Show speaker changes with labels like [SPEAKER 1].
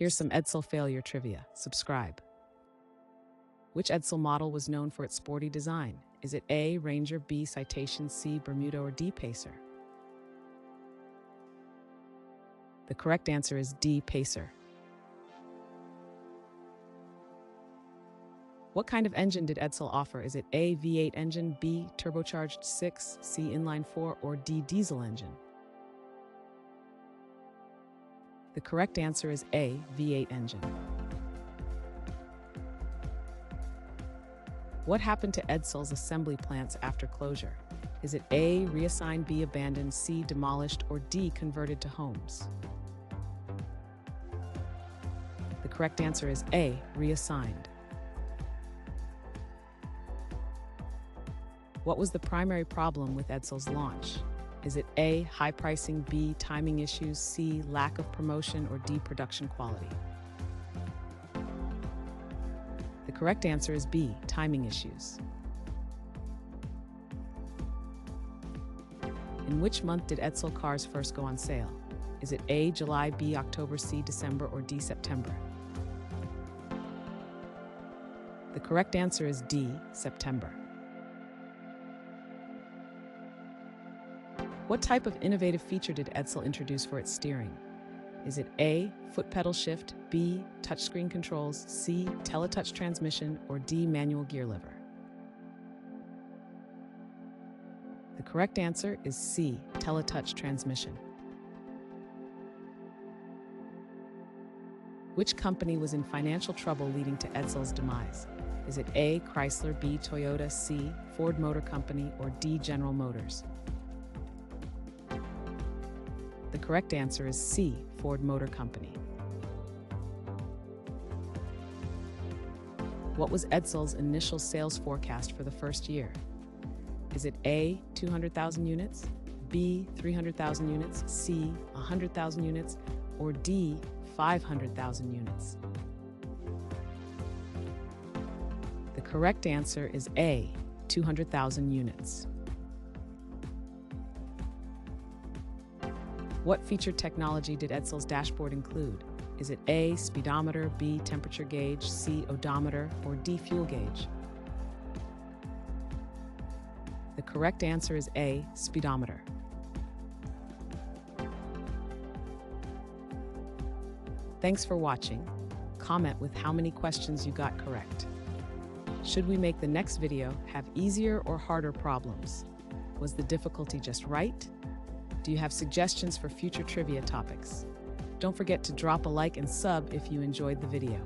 [SPEAKER 1] Here's some Edsel failure trivia. Subscribe. Which Edsel model was known for its sporty design? Is it A, Ranger, B, Citation, C, Bermuda, or D, Pacer? The correct answer is D, Pacer. What kind of engine did Edsel offer? Is it A, V8 engine, B, turbocharged 6, C, inline 4, or D, diesel engine? The correct answer is A, V8 engine. What happened to Edsel's assembly plants after closure? Is it A, reassigned, B, abandoned, C, demolished, or D, converted to homes? The correct answer is A, reassigned. What was the primary problem with Edsel's launch? Is it A, high pricing, B, timing issues, C, lack of promotion, or D, production quality? The correct answer is B, timing issues. In which month did Edsel cars first go on sale? Is it A, July, B, October, C, December, or D, September? The correct answer is D, September. What type of innovative feature did Edsel introduce for its steering? Is it A, foot pedal shift, B, touchscreen controls, C, teletouch transmission, or D, manual gear lever? The correct answer is C, teletouch transmission. Which company was in financial trouble leading to Edsel's demise? Is it A, Chrysler, B, Toyota, C, Ford Motor Company, or D, General Motors? The correct answer is C, Ford Motor Company. What was Edsel's initial sales forecast for the first year? Is it A, 200,000 units, B, 300,000 units, C, 100,000 units, or D, 500,000 units? The correct answer is A, 200,000 units. What featured technology did Edsel's dashboard include? Is it A, speedometer, B, temperature gauge, C, odometer, or D, fuel gauge? The correct answer is A, speedometer. Thanks for watching. Comment with how many questions you got correct. Should we make the next video have easier or harder problems? Was the difficulty just right? Do you have suggestions for future trivia topics? Don't forget to drop a like and sub if you enjoyed the video.